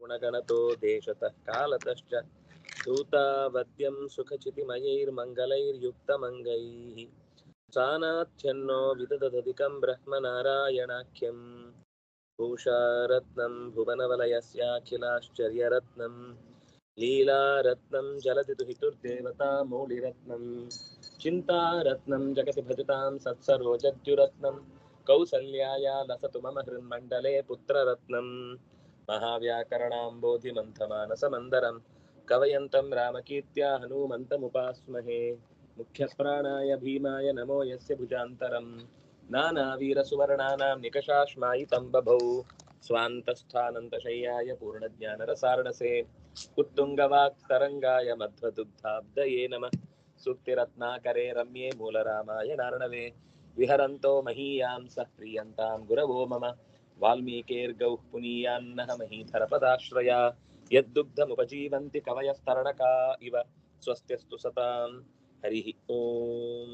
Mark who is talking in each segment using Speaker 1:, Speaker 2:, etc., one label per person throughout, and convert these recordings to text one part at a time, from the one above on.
Speaker 1: गुणगणतो देशतः कालतश्च धूतावद्यं सुखचितिमयैर्मङ्गलैर्युक्तमङ्गैः सानाथ्यन्नो विदधदधिकं ब्रह्मनारायणाख्यं भूषारत्नं भुवनवलयस्याखिलाश्चर्यरत्नं लीलारत्नं जलधिदुहितुर्देवता मौलिरत्नं चिन्तारत्नं जगति भजतां सत्सरोजद्युरत्नं कौसल्याया लसतु मम हृन्मण्डले पुत्ररत्नं महाव्याकरणाम्बोधिमन्थमानसमन्दरं कवयन्तं रामकीर्त्या हनूमन्तमुपास्महे मुख्यप्राणाय भीमाय नमो यस्य भुजान्तरं नानावीरसुवर्णानां निकषाश्मायितं बभौ स्वान्तस्थानन्तशय्याय पूर्णज्ञानरसार्णसे उत्तुङ्गवाक्तरङ्गाय मध्वदुग्धाब्दये नमः सूक्तिरत्नाकरे रम्ये मूलरामाय नार्णवे विहरन्तो महीयां सः प्रीयन्तां गुरवो मम वाल्मीकेर्गौः पुनीयान्नः महीधरपदाश्रया यद्दुग्धमुपजीवन्ति कवयस्तरणका इव स्वस्त्यस्तु सतां हरिः ಓಂ.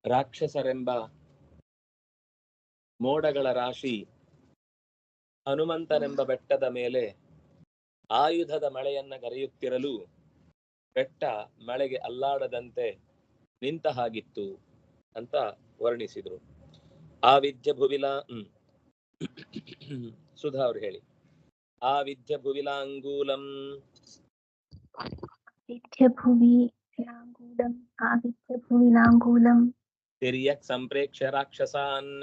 Speaker 1: ರಾಕ್ಷಸರೆಂಬ ಮೋಡಗಳ ರಾಶಿ ಹನುಮಂತನೆಂಬ ಬೆಟ್ಟದ ಮೇಲೆ ಆಯುಧದ ಮಳೆಯನ್ನ ಗರೆಯುತ್ತಿರಲು ಬೆಟ್ಟ ಮಳೆಗೆ ಅಲ್ಲಾಡದಂತೆ ನಿಂತ ಹಾಗಿತ್ತು ಅಂತ ವರ್ಣಿಸಿದ್ರು. ಆವಿದ್ಯ ಭುವಿಲಾ ಸುಧಾ ಅವ್ರು ಹೇಳಿ. ಆವಿದ್ಯ ಭುವಿಲಾಂಗೂಲಂ ತಿರ್ಯಕ್ ಸಂಪ್ರೇಕ್ಷ್ಯ ರಾಕ್ಷಸಾನ್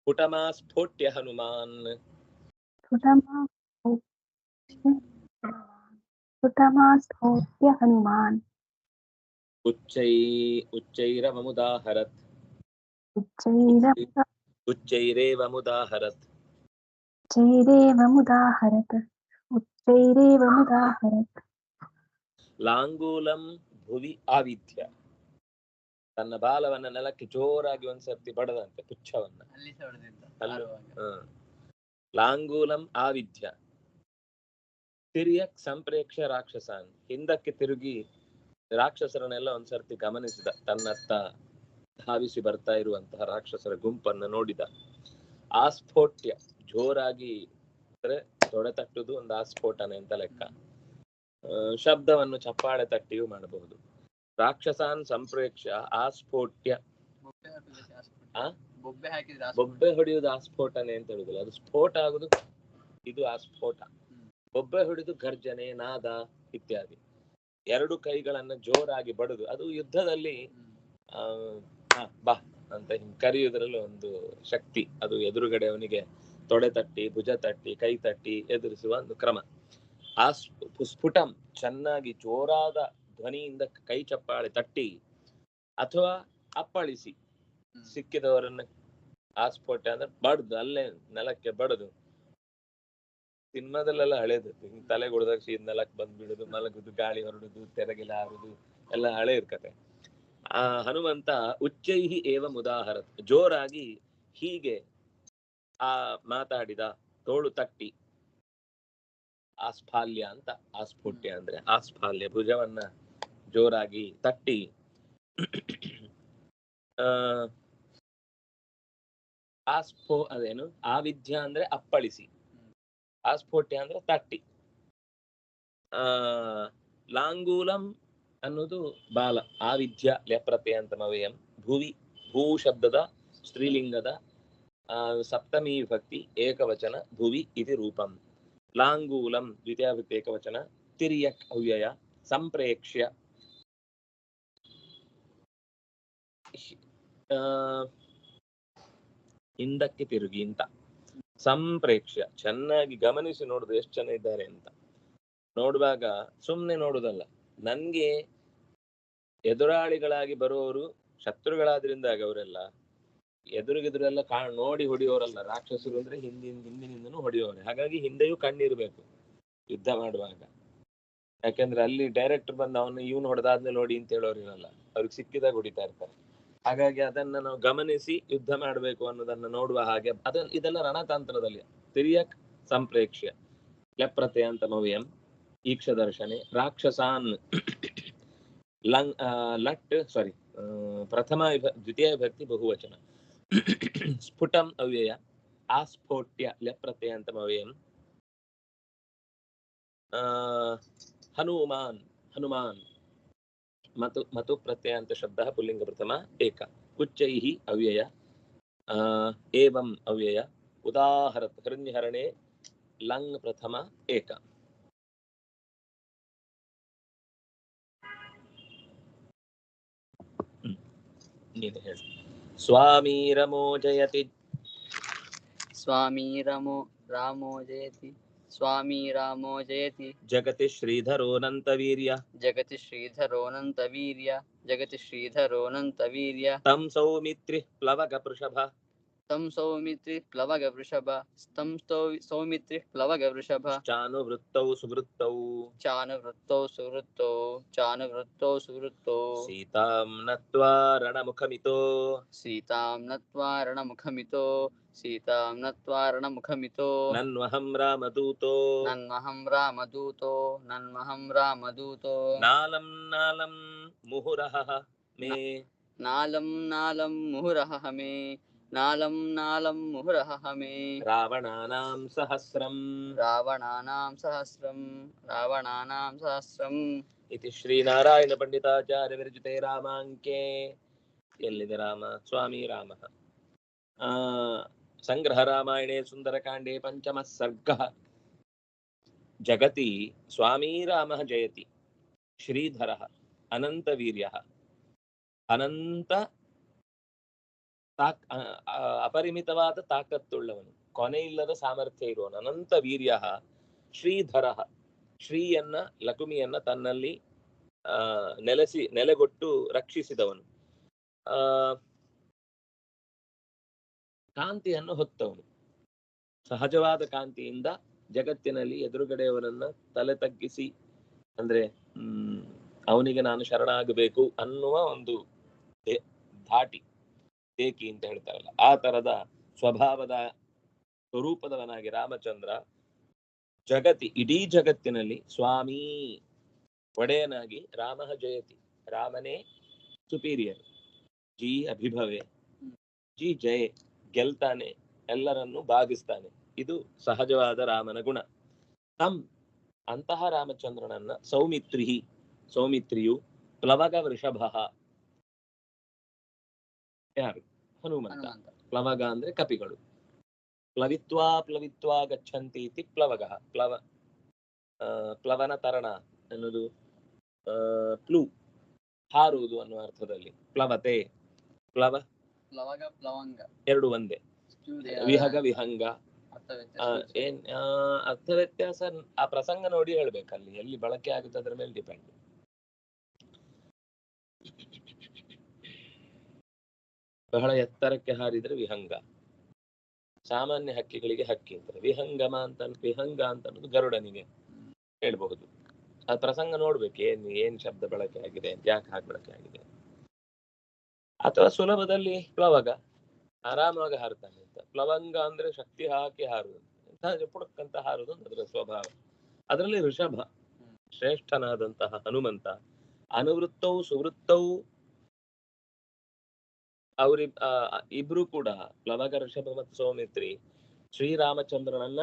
Speaker 1: ಪುಟಮಾಸ್ಫೋಟ್ಯ ಹನುಮಾನ್ ಉಚ್ಚೈರವಮುದಾಹರತ್ ಉಚ್ಚೈರೇವಮುದಾಹರತ್ ಲಾಂಗೂಲಂ ಭುವಿ ಆವಿದ್ಯ. ತನ್ನ ಬಾಲವನ್ನ ನೆಲಕ್ಕೆ ಜೋರಾಗಿ ಒಂದ್ಸರ್ತಿ ಬಡದಂತೆ ಪುಚ್ಛವನ್ನ. ಲಾಂಗೂಲಂ ಆವಿದ್ಯ ತಿರ್ಯಕ್ ಸಂಪ್ರೇಕ್ಷ ರಾಕ್ಷಸಾನ್. ಹಿಂದಕ್ಕೆ ತಿರುಗಿ ರಾಕ್ಷಸರನ್ನೆಲ್ಲ ಒಂದ್ಸರ್ತಿ ಗಮನಿಸಿದ. ತನ್ನತ್ತ ಧಾವಿಸಿ ಬರ್ತಾ ಇರುವಂತಹ ರಾಕ್ಷಸರ ಗುಂಪನ್ನ ನೋಡಿದ. ಆಸ್ಫೋಟ್ಯ ಜೋರಾಗಿ ಅಂದ್ರೆ ತೊಡೆ ತಟ್ಟುದು ಒಂದು ಆಸ್ಫೋಟನೆ ಅಂತ ಲೆಕ್ಕ. ಶಬ್ದವನ್ನು ಚಪ್ಪಾಳೆ ತಟ್ಟಿಯೂ ಮಾಡಬಹುದು. ರಾಕ್ಷಸಾನ್ ಸಂಪ್ರೇಕ್ಷ ಆಸ್ಫೋಟ್ಯ. ಬೊಬ್ಬೆ ಹೊಡೆಯುವುದು ಆಸ್ಫೋಟನೆ ಅಂತ ಹೇಳುದಿಲ್ಲ, ಅದು ಸ್ಫೋಟ ಆಗುದು, ಇದು ಆಸ್ಫೋಟ. ಬೊಬ್ಬೆ ಹೊಡೆದು ಗರ್ಜನೆ ನಾದ ಇತ್ಯಾದಿ. ಎರಡು ಕೈಗಳನ್ನ ಜೋರಾಗಿ ಬಡದು, ಅದು ಯುದ್ಧದಲ್ಲಿ ಬಾ ಅಂತ ಕರೆಯುವುದರಲ್ಲಿ ಒಂದು ಶಕ್ತಿ. ಅದು ಎದುರುಗಡೆ ಅವನಿಗೆ ತೊಡೆ ತಟ್ಟಿ ಭುಜ ತಟ್ಟಿ ಕೈ ತಟ್ಟಿ ಎದುರಿಸುವ ಒಂದು ಕ್ರಮ. ಆ ಸ್ಫುಟಂ ಚೆನ್ನಾಗಿ ಜೋರಾದ ಧ್ವನಿಯಿಂದ ಕೈ ಚಪ್ಪಾಳೆ ತಟ್ಟಿ ಅಥವಾ ಅಪ್ಪಳಿಸಿ ಸಿಕ್ಕಿದವರನ್ನ ಆಸ್ಫೋಟ ಅಂದ್ರೆ ಬಡ್ದು ಅಲ್ಲೇ ನೆಲಕ್ಕೆ ಬಡದು. ಸಿನಿಮಾದಲ್ಲೆಲ್ಲ ಹಳೇದು, ತಲೆ ಗುಡ್ದಾಗ ನೆಲಕ್ಕೆ ಬಂದ್ಬಿಡುದು, ಮಲಗುದು, ಗಾಳಿ ಹೊರಡುದು, ತೆರಗಿಲ ಹಾರುದು ಎಲ್ಲ ಹಳೆ ಇರ್ಕತೆ. ಆ ಹನುಮಂತ ಉಚ್ಚೈಹಿ ಏವ ಮುದಾಹರತ್, ಜೋರಾಗಿ ಹೀಗೆ ಆ ಮಾತಾಡಿದ, ತೋಳು ತಟ್ಟಿ. ಆಸ್ಫಾಲ್ಯ ಅಂತ, ಆಸ್ಫೋಟ್ಯ ಅಂದ್ರೆ ಆಸ್ಫಾಲ್ಯ, ಭುಜವನ್ನ ಜೋರಾಗಿ ತಟ್ಟಿ. ಅದೇನು ಆವಿದ್ಯ ಅಂದ್ರೆ ಅಪ್ಪಳಿಸಿ, ಆಸ್ಫೋಟ್ಯ ಅಂದ್ರೆ ತಟ್ಟಿ. ಲಾಂಗೂಲಂ ಅನ್ನೋದು ಬಾಲ, ಆವಿದ್ಯ ಲೆಪ್ರತೆ ಅಂತ ಮವೇಯಂ. ಭುವಿ ಭೂ ಶಬ್ದದ ಸ್ತ್ರೀಲಿಂಗದ ಸಪ್ತಮಿ ವಿಭಕ್ತಿ ಏಕವಚನ ಭುವಿ ಇತಿ ರೂಪಂ. ಲಾಂಗೂಲಂ ದ್ವಿತೀಯ ವಿಭಕ್ತಿ ಏಕವಚನ. ತಿರ್ಯಕ್ ಅವ್ಯಯ. ಸಂಪ್ರೇಕ್ಷ್ಯ ಹಿಂದಕ್ಕೆ ತಿರುಗಿ ಅಂತ. ಸಂಪ್ರೇಕ್ಷ್ಯ ಚೆನ್ನಾಗಿ ಗಮನಿಸಿ ನೋಡುದು ಎಷ್ಟು ಜನ ಇದ್ದಾರೆ ಅಂತ. ನೋಡುವಾಗ ಸುಮ್ನೆ ನೋಡುದಲ್ಲ, ನನ್ಗೆ ಎದುರಾಳಿಗಳಾಗಿ ಬರುವವರು ಶತ್ರುಗಳಾದ್ರಿಂದಾಗ ಅವರೆಲ್ಲ ಎದುರಿಗೆದುರೆಲ್ಲ ನೋಡಿ ಹೊಡೆಯೋರಲ್ಲ. ರಾಕ್ಷಸರು ಅಂದ್ರೆ ಹಿಂದಿನಿಂದನೂ ಹೊಡೆಯೋರೆ. ಹಾಗಾಗಿ ಹಿಂದೆಯೂ ಕಣ್ಣಿರ್ಬೇಕು ಯುದ್ಧ ಮಾಡುವಾಗ. ಯಾಕೆಂದ್ರೆ ಅಲ್ಲಿ ಡೈರೆಕ್ಟ್ ಬಂದು ಇವನು ಹೊಡೆದಾದ್ಮೇಲೆ ನೋಡಿ ಅಂತ ಹೇಳೋರಿರಲ್ಲ, ಅವ್ರಿಗೆ ಸಿಕ್ಕಿದಾಗ ಹೊಡಿತಾ ಇರ್ತಾರೆ. ಹಾಗಾಗಿ ಅದನ್ನ ನಾವು ಗಮನಿಸಿ ಯುದ್ಧ ಮಾಡ್ಬೇಕು ಅನ್ನೋದನ್ನ ನೋಡುವ ಹಾಗೆ ಇದೆಲ್ಲ ರಣತಂತ್ರದಲ್ಲಿ. ತಿರ್ಯಕ್ ಸಂಪ್ರೇಕ್ಷ್ಯ ಲೆಪ್ರತೆ ಅಂತ ಮವ್ಯಂ ಈಕ್ಷ ದರ್ಶನೆ. ರಾಕ್ಷಸಾನ್ ಪ್ರಥಮ ದ್ವಿತೀಯ ವಿಭಕ್ತಿ ಬಹುವಚನ. ಸ್ಫುಟಂ ಅವ್ಯಯ, ಆಸ್ಫೋಟ್ಯ ಲ್ಯಪ್ರತ್ಯಯಂತಂ ಅವ್ಯಯಂ. ಹನುಮಾನ್ ಹನುಮಾನ್ ಮತು ಪ್ರತ್ಯಯಾಂತ ಶಬ್ದ ಪುಲ್ಲಿಂಗ ಪ್ರಥಮ ಏಕ. ಕುಚ್ಚೈಃ ಅವ್ಯಯ, ಏವಂ ಅವ್ಯಯ. ಉದಾಹರತ್ ಹೃನ್ಯಹರಣೆ ಲಂಗ್ ಪ್ರಥಮ ಏಕ. ನೀನು ಹೇಳಿ. ಸ್ವಾಮೀ ರಮೋ ಜಯತಿ.
Speaker 2: ಸ್ವಾಮೀ ರಾಮೋ ಜಯತಿ. ಸ್ವಾಮೀ ರಾಮೋ ಜಯತಿ.
Speaker 1: ಜಗತಿ ಶ್ರೀಧರೋನಂತ ವೀರ್ಯ.
Speaker 2: ಜಗತಿ ಶ್ರೀಧರೋನಂತ ವೀರ್ಯ. ಜಗತಿ ಶ್ರೀಧರೋನಂತ ವೀರ್ಯ.
Speaker 1: ತಂ ಸೌಮಿತ್ರಿ ಪ್ಲವಗ ವೃಷಭ.
Speaker 2: ತಂ ಸೌಮಿತ್ರಿ ಪ್ಲವಗ ವೃಷಭ. ತಂ ಸೌಮಿತ್ರಿ ಪ್ಲವಗ ವೃಷಭ.
Speaker 1: ಚಾನುವೃತ್ತೌ ಸುವೃತ್ತೌ.
Speaker 2: ಚಾನುವೃತ್ತೌ ಸುವೃತ್ತೌ. ಚಾನುವೃತ್ತೌ ಸುವೃತ್ತೌ.
Speaker 1: ಸೀತಾಂ ನತ್ವಾ ರಣಮುಖಮಿತೋ.
Speaker 2: ಸೀತಾಂ ನತ್ವಾ ರಣಮುಖಮಿತೋ. ಸೀತಾಂ ನತ್ವಾ ರಣಮುಖಮಿತೋ.
Speaker 1: ನನ್ವಹಂ ರಾಮದೂತೋ.
Speaker 2: ನನ್ವಹಂ ರಾಮದೂತೋ. ನನ್ವಹಂ ರಾಮದೂತೋ.
Speaker 1: ನಾಲಂ ನಾಲಂ ಮುಹುರಃ ಮೇ.
Speaker 2: ನಾಲಂ ನಾಲಂ ಮುಹುರಃ ಮೇ. ನಾಲಂ ನಾಲಂ ಮುಹುರಃ ಮೇ.
Speaker 1: ರಾವಣಾನಾಂ ಸಹಸ್ರಂ.
Speaker 2: ರಾವಣಾನಾಂ ಸಹಸ್ರಂ. ರಾವಣಾನಾಂ ಸಹಸ್ರಂ.
Speaker 1: ಇತಿ ಶ್ರೀನಾರಾಯಣ ಪಂಡಿತಾಚಾರ್ಯ ವಿರಚಿತೆ ರಾಮಾಂಕೆ. ಎಲ್ಲಿದೆ ರಾಮ? ಸ್ವಾಮಿ ರಾಮ. ಸಂಗ್ರಹ ರಾಮಾಯಣೆ ಸುಂದರಕಾಂಡೆ ಪಂಚಮ ಸರ್ಗ. ಜಗತಿ ಸ್ವಾಮೀ ರಾಮ ಜಯತಿ. ಶ್ರೀಧರ ಅನಂತ ವೀರ್ಯ. ಅನಂತ ಅಪರಿಮಿತವಾದ ತಾಕತ್ತುಳ್ಳವನು, ಕೊನೆಯಿಲ್ಲದ ಸಾಮರ್ಥ್ಯ ಇರುವನು. ಅನಂತ ವೀರ್ಯ. ಶ್ರೀಧರ, ಶ್ರೀಯನ್ನ ಲಕುಮಿಯನ್ನ ತನ್ನಲ್ಲಿ ನೆಲೆಗೊಟ್ಟು ರಕ್ಷಿಸಿದವನು. ಕಾಂತಿಯನ್ನು ಹೊತ್ತವನು. ಸಹಜವಾದ ಕಾಂತಿಯಿಂದ ಜಗತ್ತಿನಲ್ಲಿ ಎದುರುಗಡೆಯವರನ್ನ ತಲೆ ತಗ್ಗಿಸಿ, ಅಂದ್ರೆ ಅವನಿಗೆ ನಾನು ಶರಣಾಗಬೇಕು ಅನ್ನುವ ಒಂದು ಧಾಟಿ, ಏಕಿ ಅಂತ ಹೇಳ್ತಾರಲ್ಲ, ಆ ತರದ ಸ್ವಭಾವದ ಸ್ವರೂಪದವನಾಗಿ ರಾಮಚಂದ್ರ ಜಗತಿ, ಇಡೀ ಜಗತ್ತಿನಲ್ಲಿ ಸ್ವಾಮಿ ಒಡೆಯನಾಗಿ ರಾಮ ಜಯತಿ. ರಾಮನೇ ಸುಪೀರಿಯರ್. ಜಿ ಅಭಿಭವೆ, ಜಿ ಜಯ, ಗೆಲ್ತಾನೆ, ಎಲ್ಲರನ್ನು ಬಾಗಿಸ್ತಾನೆ. ಇದು ಸಹಜವಾದ ರಾಮನ ಗುಣ. ತಂ, ಅಂತಹ ರಾಮಚಂದ್ರನನ್ನ ಸೌಮಿತ್ರಿಯು ಪ್ಲವಗ ವೃಷಭ. ಯಾರು? ಹನುಮಂತ. ಪ್ಲವಗ ಅಂದ್ರೆ ಕಪಿಗಳು. ಪ್ಲವಿತ್ವಾ ಗಚ್ಚಂತಿ ಇತಿ ಪ್ಲವಗ. ಪ್ಲವನ ತರಣ ಎನ್ನುವುದು ಪ್ಲೂ, ಹಾರುವುದು ಅನ್ನುವ ಅರ್ಥದಲ್ಲಿ. ಪ್ಲವತೆ, ಪ್ಲವಂಗ ಎರಡು ಒಂದೇ. ವಿಹಗ ವಿಹಂಗ. ಅರ್ಥ ವ್ಯತ್ಯಾಸ ಆ ಪ್ರಸಂಗ ನೋಡಿ ಹೇಳ್ಬೇಕಲ್ಲಿ, ಎಲ್ಲಿ ಬಳಕೆ ಆಗುತ್ತೆ ಅದ್ರ ಮೇಲೆ ಡಿಪೆಂಡ್. ಬಹಳ ಎತ್ತರಕ್ಕೆ ಹಾರಿದ್ರೆ ವಿಹಂಗ. ಸಾಮಾನ್ಯ ಹಕ್ಕಿಗಳಿಗೆ ಹಕ್ಕಿ ಅಂತಾರೆ. ವಿಹಂಗ ಅಂತ ಅನ್ನೋದು ಗರುಡನಿಗೆ ಹೇಳ್ಬಹುದು. ಆ ಪ್ರಸಂಗ ನೋಡ್ಬೇಕು, ಏನ್ ಶಬ್ದ ಬಳಕೆ ಆಗಿದೆ, ಯಾಕೆ ಹಾಗೆ ಬಳಕೆ ಆಗಿದೆ. ಅಥವಾ ಸುಲಭದಲ್ಲಿ ಪ್ಲವಗ, ಆರಾಮಾಗಿ ಹಾರುತ್ತಾನೆ ಅಂತ. ಪ್ಲವಂಗ ಅಂದ್ರೆ ಶಕ್ತಿ ಹಾಕಿ ಹಾರುವುದು, ಪುಡಕ್ಕಂತ ಹಾರುವುದು ಅದರ ಸ್ವಭಾವ. ಅದರಲ್ಲಿ ಋಷಭ, ಶ್ರೇಷ್ಠನಾದಂತಹ ಹನುಮಂತ. ಅನುವೃತ್ತೌ ಸುವೃತ್ತೌ, ಅವ್ರಿ ಇಬ್ರು ಕೂಡ, ಪ್ಲವಗ, ಋಷಭ ಮತ್ತು ಸೌಮಿತ್ರಿ, ಶ್ರೀರಾಮಚಂದ್ರನನ್ನ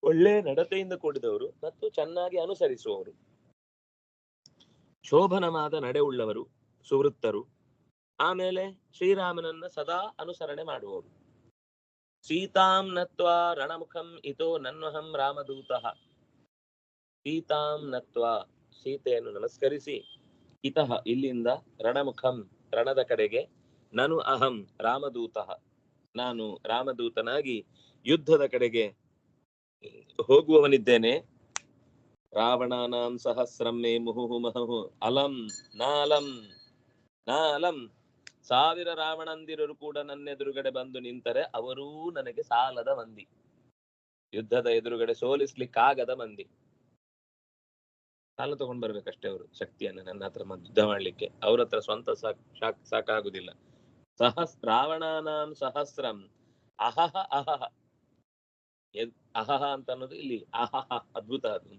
Speaker 1: ಒಳ್ಳೆ ನಡತೆಯಿಂದ ಕೂಡಿದವರು ಮತ್ತು ಚೆನ್ನಾಗಿ ಅನುಸರಿಸುವವರು. ಶೋಭನವಾದ ನಡೆ ಉಳ್ಳವರು ಸುವೃತ್ತರು. ಆಮೇಲೆ ಶ್ರೀರಾಮನನ್ನ ಸದಾ ಅನುಸರಣೆ ಮಾಡುವವರು. ಸೀತಾಂ ನತ್ವಾ ರಣಮುಖಂ ಇತೋ ನನ್ವಹಂ ರಾಮದೂತಃ. ಸೀತಾಂ ನತ್ವಾ, ಸೀತೆಯನ್ನು ನಮಸ್ಕರಿಸಿ, ಇತಃ ಇಲ್ಲಿಂದ, ರಣಮುಖಂ ರಣದ ಕಡೆಗೆ, ನನು ಅಹಂ ರಾಮದೂತಃ ನಾನು ರಾಮದೂತನಾಗಿ ಯುದ್ಧದ ಕಡೆಗೆ ಹೋಗುವವನಿದ್ದೇನೆ. ರಾವಣಾನಾಂ ಸಹಸ್ರಂ ಮೇ ಮುಹುಹು ಮಹುಹು ಅಲಂ ನಾಲಂ ನಾಲಂ. 1000 ರಾವಣಂದಿರರು ಕೂಡ ನನ್ನೆದುರುಗಡೆ ಬಂದು ನಿಂತರೆ ಅವರೂ ನನಗೆ ಸಾಲದ ಮಂದಿ. ಯುದ್ಧದ ಎದುರುಗಡೆ ಸೋಲಿಸ್ಲಿಕ್ಕಾಗದ ಮಂದಿ. ಸಾಲ ತಗೊಂಡ್ ಬರ್ಬೇಕಷ್ಟೇ ಅವರು ಶಕ್ತಿಯನ್ನ ನನ್ನ ಹತ್ರ ಯುದ್ಧ ಮಾಡ್ಲಿಕ್ಕೆ. ಅವ್ರ ಹತ್ರ ಸ್ವಂತ ಸಾಕಾಗುದಿಲ್ಲ. ರಾವಣಾನಾಂ ಸಹಸ್ರಂ ಅಹಹ ಅಹಹ. ಅಹಹ ಅಂತ ಅನ್ನೋದು ಇಲ್ಲಿ ಅಹಹ, ಅದ್ಭುತ. ಅದು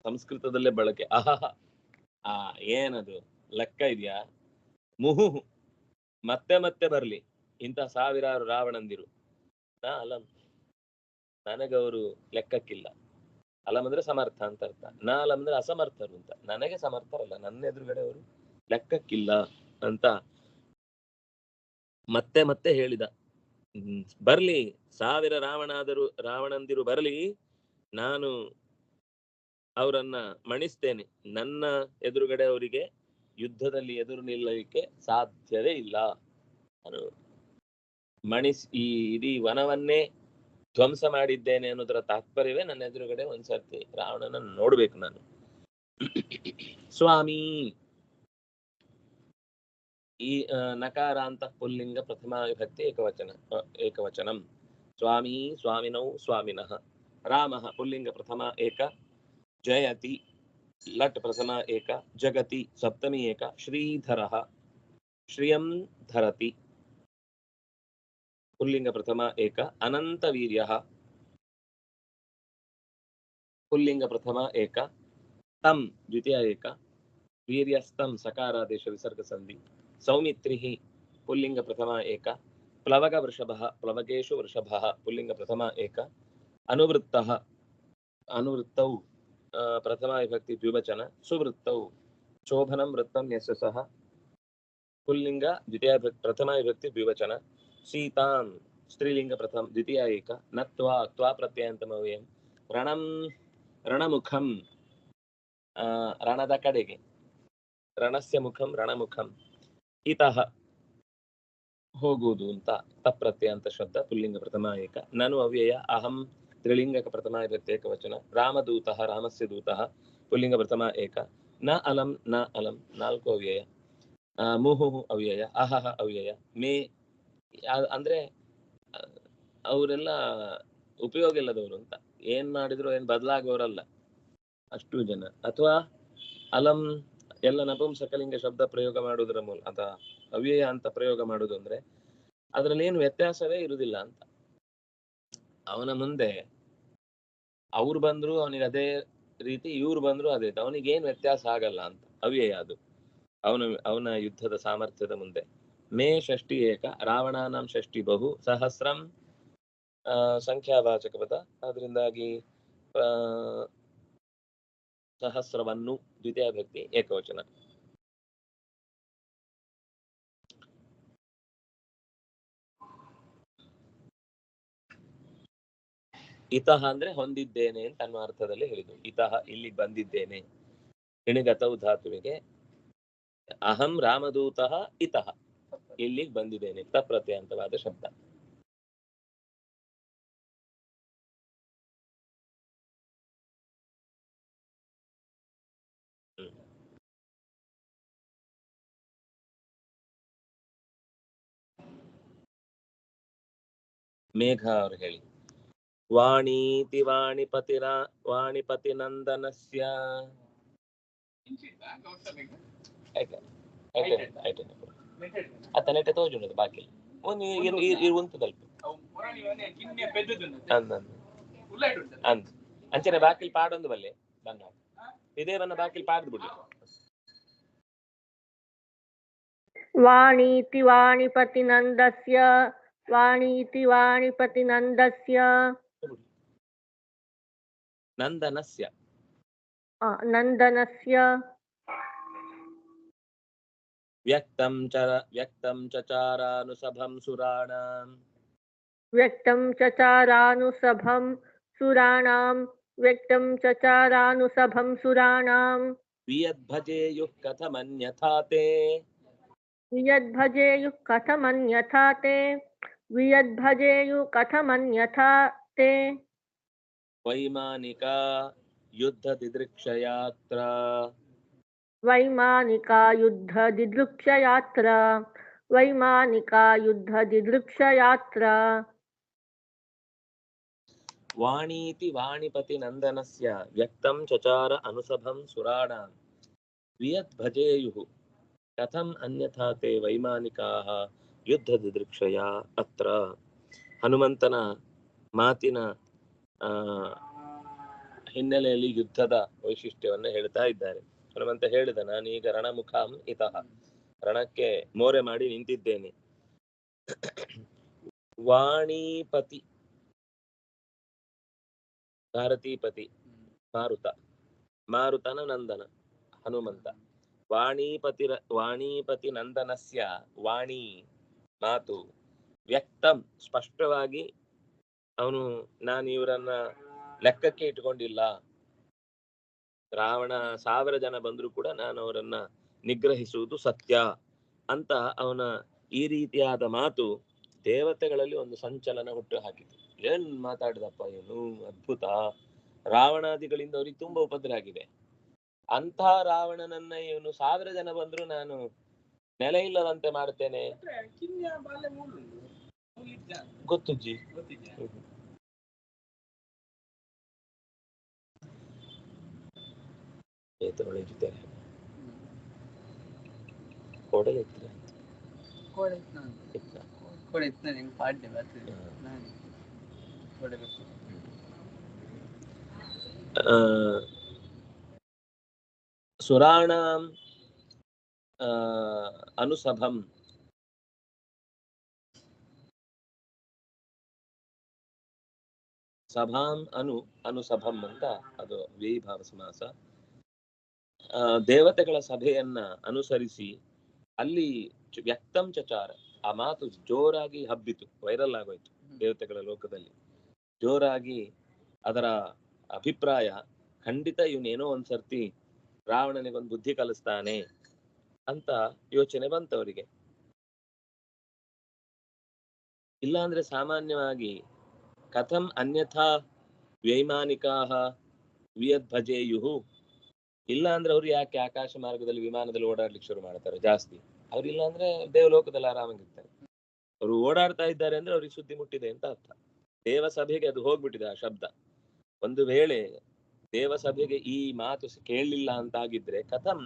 Speaker 1: ಸಂಸ್ಕೃತದಲ್ಲೇ ಬಳಕೆ. ಅಹಹ ಏನದು ಲೆಕ್ಕ ಇದೆಯಾ? ಮುಹುಹು ಮತ್ತೆ ಮತ್ತೆ ಬರ್ಲಿ ಇಂಥ ಸಾವಿರಾರು ರಾವಣಂದಿರು, ಅಲಂ ನನಗವರು ಲೆಕ್ಕಕ್ಕಿಲ್ಲ. ಅಲಂ ಅಂದ್ರೆ ಸಮರ್ಥ ಅಂತ ಅರ್ಥ, ಅಲಂ ಅಂದ್ರೆ ಅಸಮರ್ಥರು ಅಂತ. ನನಗೆ ಸಮರ್ಥರಲ್ಲ, ನನ್ನ ಎದುರುಗಡೆ ಅವರು ಲೆಕ್ಕಕ್ಕಿಲ್ಲ ಅಂತ ಮತ್ತೆ ಮತ್ತೆ ಹೇಳಿದ. ಬರ್ಲಿ ಸಾವಿರ ರಾವಣಂದಿರು ಬರ್ಲಿ, ನಾನು ಅವರನ್ನ ಮಣಿಸ್ತೇನೆ. ನನ್ನ ಎದುರುಗಡೆ ಅವರಿಗೆ ಯುದ್ಧದಲ್ಲಿ ಎದುರು ನಿಲ್ಲಲಿಕ್ಕೆ ಸಾಧ್ಯವೇ ಇಲ್ಲ. ನಾನು ಈ ಇಡೀ ವನವನ್ನೇ ಧ್ವಂಸ ಮಾಡಿದ್ದೇನೆ ಅನ್ನೋದರ ತಾತ್ಪರ್ಯವೇ ನನ್ನ ಎದುರುಗಡೆ ಒಂದ್ಸರ್ತಿ ರಾವಣನ ನೋಡ್ಬೇಕು ನಾನು. ಸ್ವಾಮಿ ಈ ನಕಾರ ಅಂತ ಪುಲ್ಲಿಂಗ ಪ್ರಥಮ ವಿಭಕ್ತಿ ಏಕವಚನಂ. ಸ್ವಾಮಿ ಸ್ವಾಮಿನೌ ಸ್ವಾಮಿನಃ. ರಾಮಃ ಪುಲ್ಲಿಂಗ ಪ್ರಥಮ ಏಕ. ಜಯತಿ ಲಟ್ ಪ್ರಥಮ ಏಕ. ಜಗತಿ ಸಪ್ತಮಿ ಏಕ. ಶ್ರೀಧರಃ ಶ್ರಿಯಂ ಧರತಿ ಪುಲ್ಲಿಂಗ ಪ್ರಥಮ ಏಕ. ಅನಂತವೀರ್ಯಃ ಪುಲ್ಲಿಂಗ ಪ್ರಥಮ ಏಕ. ತಂ ದ್ವಿತೀಯ ಏಕ. ವೀರ್ಯಸ್ತಂ ಸಕಾರಾದೇಶ ವಿಸರ್ಗ ಸಂಧಿ. ಸೌಮಿತ್ರಿಃ ಪುಲ್ಲಿಂಗ ಪ್ರಥಮ ಏಕ. ಪ್ಲವಗ ವೃಷಭಃ ಪ್ಲವಗೇಶು ವೃಷಭಃ ಪುಲ್ಲಿಂಗ ಪ್ರಥಮ ಏಕ. ಅನುವೃತ್ತಃ ಅನುವೃತ್ತೌ ಪ್ರಥಮ ವಿಭಕ್ತಿ ದ್ವಿವಚನ. ಸುವೃತ್ತೌ ಶೋಭನಂ ವೃತ್ತಂ ಯಸ್ಯ ಸಹ ಪುಲ್ಲಿಂಗ ದ್ವಿತೀಯ ಪ್ರಥಮ ವಿಭಕ್ತಿ ದ್ವಿವಚನ. ಸೀತಾಂ ಸ್ತ್ರೀಲಿಂಗ ಪ್ರಥಮ ದ್ವಿತೀಯ ಏಕ. ನತ್ವಾ ತ್ವಾ ಪ್ರತ್ಯಯಂತಮವ್ಯಯಂ. ರಣಂ ರಣಮುಖಂ ರಣದ ಕಡೆಗೆ. ರಣಸ್ಯ ಮುಖಂ ರಣಮುಖಂ. ಇತಃ ಹೋಗುವುದು ಅಂತ ತಪ್ರತ್ಯಯ ಅಂತ ಶಬ್ದ ಪುಲ್ಲಿಂಗ ಪ್ರಥಮ ಏಕ. ನನು ಅವ್ಯಯ. ಅಹಂ ತ್ರಿಲಿಂಗಕ ಪ್ರಥಮ ವಿಭಕ್ತಿ ಏಕವಚನ. ರಾಮದೂತಃ ರಾಮಸ್ಯ ದೂತಃ ಪುಲ್ಲಿಂಗ ಪ್ರಥಮ ಏಕ. ನ ಅಲಂ ನ ಅಲಂ ನಾಲ್ಕು ಅವ್ಯಯ. ಮುಹುಹು ಅವ್ಯಯ. ಅಹಹ ಅವ್ಯಯ. ಮೇ ಅಂದ್ರೆ ಅವರೆಲ್ಲ ಉಪಯೋಗ ಇಲ್ಲದವರು ಅಂತ, ಏನ್ ಮಾಡಿದ್ರು ಏನ್ ಬದಲಾಗೋರಲ್ಲ ಅಷ್ಟು ಜನ. ಅಥವಾ ಅಲಂ ಎಲ್ಲ ನಪುಂಸಕಲಿಂಗ ಶಬ್ದ ಪ್ರಯೋಗ ಮಾಡುವುದರ ಮೂಲ ಅಥವಾ ಅವ್ಯಯ ಅಂತ ಪ್ರಯೋಗ ಮಾಡುದು ಅಂದ್ರೆ ಅದ್ರಲ್ಲಿ ಏನು ವ್ಯತ್ಯಾಸವೇ ಇರುವುದಿಲ್ಲ ಅಂತ. ಅವನ ಮುಂದೆ ಅವ್ರು ಬಂದ್ರು ಅವನಿಗೆ ಅದೇ ರೀತಿ, ಇವ್ರು ಬಂದ್ರು ಅದೇ, ಅವನಿಗೆ ಏನ್ ವ್ಯತ್ಯಾಸ ಆಗಲ್ಲ ಅಂತ ಅವ್ಯಯ ಅದು ಅವನ ಯುದ್ಧದ ಸಾಮರ್ಥ್ಯದ ಮುಂದೆ. ಮೇ ಷಷ್ಠಿ ಏಕ. ರಾವಣಾನಾಂ ಷಷ್ಠಿ ಬಹು. ಸಹಸ್ರಂ ಸಂಖ್ಯಾವಾಚಕ ಪದ, ಅದರಿಂದಾಗಿ ಸಹಸ್ರವನ್ನು ದ್ವಿತೀಯ ವಿಭಕ್ತಿ ಏಕವಚನ. ಇತಃ ಅಂದ್ರೆ ಹೊಂದಿದ್ದೇನೆ ಅಂತ ಅನ್ನೋ ಅರ್ಥದಲ್ಲಿ ಹೇಳಿದ್ರು. ಇತಃ ಇಲ್ಲಿಗೆ ಬಂದಿದ್ದೇನೆ. ಇಣಿಗತವು ಧಾತುವಿಗೆ. ಅಹಂ ರಾಮದೂತಃ ಇತಃ ಇಲ್ಲಿಗೆ ಬಂದಿದ್ದೇನೆ. ತಪ್ರತ್ಯಂತವಾದ ಶಬ್ದ. ಮೇಘ ಅವರು ಹೇಳಿ. ವಾಣೀತಿ ವಾಣಿಪತಿ ನಂದನಸ್ಯ. ಅತನೆಟೆ ತೋಜುಂಡು ಬಾಕಿ ఉంటదల్ప ಅಂಚನೆ ಬಾಕಿಲ್ ಪಾಡೊಂದು ಬಲ್ಲೆ ಬನ್ನ ಇದೇ ಬನ್ನ ಬಾಕಿಲ್ ಪಾಡ್ದು ಬಿಡಿ.
Speaker 3: ವಾಣೀತಿ ವಾಣಿಪತಿ ನಂದಸ್ಯ. ವಾಣೀತಿ ವಾಣಿಪತಿ ನಂದಸ್ಯ.
Speaker 1: ನಂದನಸ್ಯ
Speaker 3: ನಂದನಸ್ಯ.
Speaker 1: ವ್ಯಕ್ತಂ ಚಚಾರಾನುಸಭಂ ಸುರಾಣಾಂ.
Speaker 3: ವ್ಯಕ್ತಂ ಚಚಾರಾನುಸಭಂ ಸುರಾಣಾಂ. ವ್ಯಕ್ತಂ ಚಚಾರಾನುಸಭಂ ಸುರಾಣಾಂ.
Speaker 1: ವಿಯದ್ಭಜೇಯುಃ ಕಥಮನ್ಯಥಾ ತೇ.
Speaker 3: ವಿಯದ್ಭಜೇಯುಃ ಕಥಮನ್ಯಥಾ ತೇ. ವಿಯದ್ಭಜೇಯುಃ ಕಥಮನ್ಯಥಾ ತೇ.
Speaker 1: ವೈಮಾನಿಕಾ ಯುದ್ಧ ದಿದೃಕ್ಷಯಾತ್ರ.
Speaker 3: ವೈಮಾನಿಕಾ ಯುದ್ಧ ದಿದೃಕ್ಷಯಾತ್ರ. ವೈಮಾನಿಕಾ ಯುದ್ಧ ದಿದೃಕ್ಷಯಾತ್ರ.
Speaker 1: ವಾಣೀತಿ ವಾಣಿಪತಿ ನಂದನಸ್ಯ ವ್ಯಕ್ತಂ ಚಚಾರ ಅನುಸಭಂ ಸುರಾಣಾಂ ವಿಯದ್ ಭಜೇಯುಃ ಕಥಂ ಅನ್ಯಥಾ ತೇ ವೈಮಾನಿಕಾಃ ಯುದ್ಧ ದಿದೃಕ್ಷಯ ಅತ್ರ. ಹನುಮಂತನ ಮಾತಿನ ಹಿನ್ನೆಲೆಯಲ್ಲಿ ಯುದ್ಧದ ವೈಶಿಷ್ಟ್ಯವನ್ನ ಹೇಳ್ತಾ ಇದ್ದಾರೆ. ಹನುಮಂತ ಹೇಳಿದ, ನಾನೀಗ ರಣಮುಖಾಂ ಇತಃ, ರಣಕ್ಕೆ ಮೋರೆ ಮಾಡಿ ನಿಂತಿದ್ದೇನೆ. ವಾಣಿಪತಿ, ಭಾರತೀಪತಿ ಮಾರುತ, ಮಾರುತನ ನಂದನ ಹನುಮಂತ. ವಾಣೀಪತಿ ನಂದನಸ್ಯ, ವಾಣಿ ಮಾತು, ವ್ಯಕ್ತಂ ಸ್ಪಷ್ಟವಾಗಿ ಅವನು, ನಾನು ಇವರನ್ನ ಲೆಕ್ಕಕ್ಕೆ ಇಟ್ಕೊಂಡಿಲ್ಲ, ರಾವಣ 1000 ಜನ ಬಂದ್ರು ಕೂಡ ನಾನು ಅವರನ್ನ ನಿಗ್ರಹಿಸುವುದು ಸತ್ಯ ಅಂತ ಅವನ ಈ ರೀತಿಯಾದ ಮಾತು ದೇವತೆಗಳಲ್ಲಿ ಒಂದು ಸಂಚಲನ ಹುಟ್ಟು ಹಾಕಿತು. ಏನ್ ಮಾತಾಡಿದಪ್ಪ ಇವನು, ಅದ್ಭುತ. ರಾವಣಾದಿಗಳಿಂದ ಅವ್ರಿಗೆ ತುಂಬಾ ಉಪದ್ರ ಆಗಿದೆ. ಅಂಥ ರಾವಣನನ್ನ ಇವನು 1000 ಜನ ಬಂದ್ರು ನಾನು ನೆಲೆ ಇಲ್ಲದಂತೆ ಮಾಡ್ತೇನೆ. ಗೊತ್ತುಜ್ಜಿ, ಏತೊಳಗಿದ್ದಾರೆ ಕೋಡಲ್ ಇತ್ತು ಸುರಾಣಾಂ ಅನುಸಭಂ, ಸಭಾಂ ಅನುಸಭಂ ಅಂತ ಅದು ವೇಭಾವ ಸಮಾಸ. ದೇವತೆಗಳ ಸಭೆಯನ್ನ ಅನುಸರಿಸಿ ಅಲ್ಲಿ ವ್ಯಕ್ತಂ ಚಚಾರ, ಆ ಮಾತು ಜೋರಾಗಿ ಹಬ್ಬಿತು, ವೈರಲ್ ಆಗೋಯ್ತು ದೇವತೆಗಳ ಲೋಕದಲ್ಲಿ. ಜೋರಾಗಿ ಅದರ ಅಭಿಪ್ರಾಯ, ಖಂಡಿತ ಇವನೇನೋ ಒಂದ್ಸರ್ತಿ ರಾವಣನಿಗೊಂದು ಬುದ್ಧಿ ಕಲಿಸ್ತಾನೆ ಅಂತ ಯೋಚನೆ ಬಂತವರಿಗೆ. ಇಲ್ಲಾಂದ್ರೆ ಸಾಮಾನ್ಯವಾಗಿ ಕಥಂ ಅನ್ಯಥಾ ವೈಮಾನಿಕಾಹ ವಿಯದ್ಭಜೇಯುಹು, ಇಲ್ಲ ಅಂದ್ರೆ ಅವ್ರು ಯಾಕೆ ಆಕಾಶ ಮಾರ್ಗದಲ್ಲಿ ವಿಮಾನದಲ್ಲಿ ಓಡಾಡ್ಲಿಕ್ಕೆ ಶುರು ಮಾಡ್ತಾರೆ ಜಾಸ್ತಿ? ಅವ್ರಿಲ್ಲ ಅಂದ್ರೆ ದೇವಲೋಕದಲ್ಲಿ ಆರಾಮಾಗಿರ್ತಾರೆ. ಅವರು ಓಡಾಡ್ತಾ ಇದ್ದಾರೆ ಅಂದ್ರೆ ಅವ್ರಿಗೆ ಸುದ್ದಿ ಮುಟ್ಟಿದೆ ಅಂತ ಅರ್ಥ. ದೇವಸಭೆಗೆ ಅದು ಹೋಗ್ಬಿಟ್ಟಿದೆ ಆ ಶಬ್ದ. ಒಂದು ವೇಳೆ ದೇವಸಭೆಗೆ ಈ ಮಾತು ಕೇಳಲಿಲ್ಲ ಅಂತಾಗಿದ್ರೆ ಕಥಂ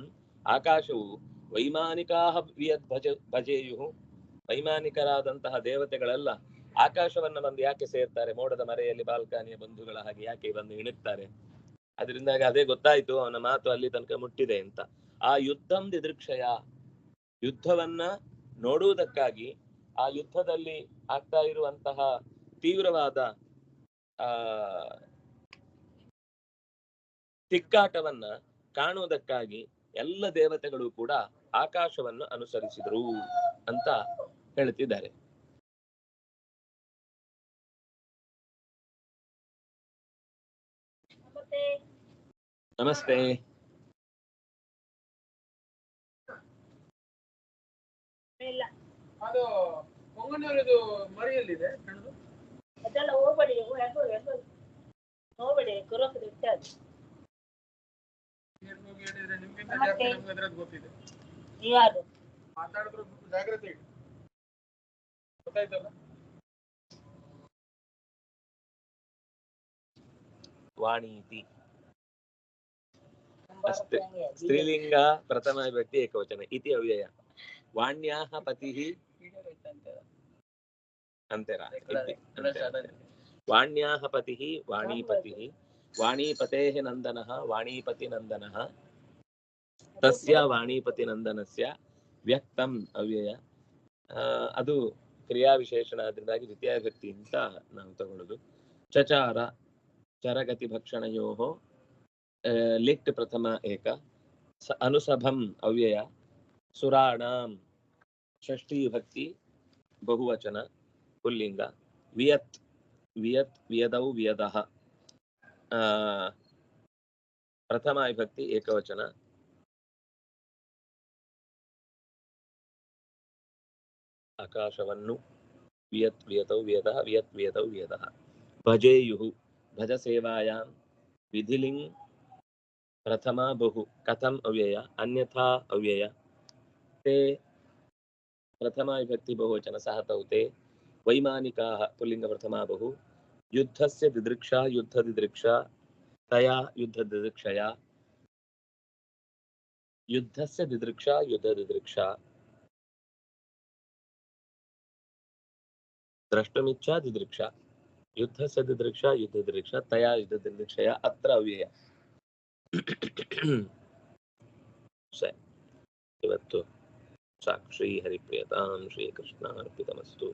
Speaker 1: ಆಕಾಶವು ವೈಮಾನಿಕಾಹ ಭಜೇಯುಹು, ವೈಮಾನಿಕರಾದಂತಹ ದೇವತೆಗಳೆಲ್ಲ ಆಕಾಶವನ್ನ ಬಂದು ಯಾಕೆ ಸೇರ್ತಾರೆ? ಮೋಡದ ಮರೆಯಲ್ಲಿ ಬಾಲ್ಕಾನಿಯ ಬಂಧುಗಳ ಹಾಗೆ ಯಾಕೆ ಬಂದು ಇಣುಕ್ತಾರೆ? ಅದರಿಂದಾಗಿ ಅದೇ ಗೊತ್ತಾಯ್ತು, ಅವನ ಮಾತು ಅಲ್ಲಿ ತನಕ ಮುಟ್ಟಿದೆ ಅಂತ. ಆ ಯುದ್ಧಂ ದಿದೃಕ್ಷಯ, ಯುದ್ಧವನ್ನ ನೋಡುವುದಕ್ಕಾಗಿ, ಆ ಯುದ್ಧದಲ್ಲಿ ಆಗ್ತಾ ಇರುವಂತಹ ತೀವ್ರವಾದ ತಿಕ್ಕಾಟವನ್ನ ಕಾಣುವುದಕ್ಕಾಗಿ ಎಲ್ಲ ದೇವತೆಗಳು ಕೂಡ ಆಕಾಶವನ್ನು ಅನುಸರಿಸಿದರು ಅಂತ ಹೇಳ್ತಿದ್ದಾರೆ. ನಮಸ್ತೆ.
Speaker 4: ಅದು ಕೊಂಗನೂರದು ಮರಿಯಲ್ಲಿದೆ ಅದೆಲ್ಲ ಹೋಗ್ಬೇಡಿ, ಹೋಗ್ಬೇಡಿ, ಹೇಳಿದ್ರೆ ನಿಮ್ಗಿಂತ ಜಾಸ್ತಿ ನಮ್ಗೆ ಅದ್ರದ್ದು ಗೊತ್ತಿದೆ. ಯಾರು ಮಾತಾಡಿದ್ರು ಜಾಗ್ರತೆ ಇಡಿ, ಗೊತ್ತಾಯ್ತಲ್ಲ?
Speaker 1: ವಾಣೀತಿ ಅಷ್ಟೇ, ಸ್ತ್ರೀಲಿಂಗ ಪ್ರಥಮ ವಿಭಕ್ತಿ ಏಕವಚನ. ಇತಿ ಅವ್ಯಯ. ವಾಣ್ಯಾಹ ಪತಿಃ ಅಂತೆರ, ವಾಣ್ಯಾಹ ಪತಿಃ ವಾಣೀಪತಿಃ, ವಾಣೀಪತೇಃ ನಂದನಃ ವಾಣೀಪತಿ ನಂದನಃ, ತಸ್ಯ ವಾಣೀಪತಿ ನಂದನಸ್ಯ ವ್ಯಕ್ತಂ ಅವ್ಯಯ. ಅದು ಕ್ರಿಯಾ ವಿಶೇಷಣ, ಅದರಿಂದಾಗಿ ದ್ವಿತೀಯ ವಿಭಕ್ತಿ ಅಂತ ನಾವು ತಗೊಳ್ಳೋದು. ಚಚಾರ ಚರಗತಿ ಭಕ್ಷಣಯೋಃ ಲಿಟ್ ಪ್ರಥಮ ಏಕ, ಅನುಸಭಂ ಅವ್ಯಯ. ಸುರಾಣಾಂ ಷಷ್ಠಿ ವಿಭಕ್ತಿ ಬಹುವಚನ ಪುಲ್ಲಿಂಗ. ವಿಯತ್ ವಿಯತ್ ವಿಯದೌ ವಿಯದಃ ಪ್ರಥಮ ವಿಭಕ್ತಿ ಏಕವಚನ. ಆಕಾಶವನ್ನು ವಿಯತ್ ವಿಯತೌ ವಿಯದಃ ವಿಯತ್ ವಿಯದೌ ವಿಯದಃ. ಭಜೇಯುಃ ಭಜ ಸೇವಾಯಾಂ ವಿಧಿಲಿಂಗ್ ಪ್ರಥಮ ಬಹು ಕಥಂ ಅವ್ಯಯ ಅನ್ಯಥಾ ಅವ್ಯಯ. ते प्रथमा विभक्ति बहुवचन सह तौ ते वैमानिकाः पुल्लिंग प्रथमा बहु. युद्धस्य दिदृक्षा युद्ध दिदृक्षा तया युद्ध दिदृक्षया. युद्धस्य दिदृक्षा युद्ध दिदृक्षा. द्रष्टुमिच्छा दिदृक्षा. युद्धस्य दिदृक्षा युद्ध दिदृक्षा तया युद्ध दिदृक्षया. अत्र अव्यय. ಸರಿ, ಇವತ್ತು ಸಾಕು ಶ್ರೀ ಹರಿಪ್ರಿಯತಾಂ ಶ್ರೀ ಕೃಷ್ಣ ಅರ್ಪಿತಮಸ್ತು.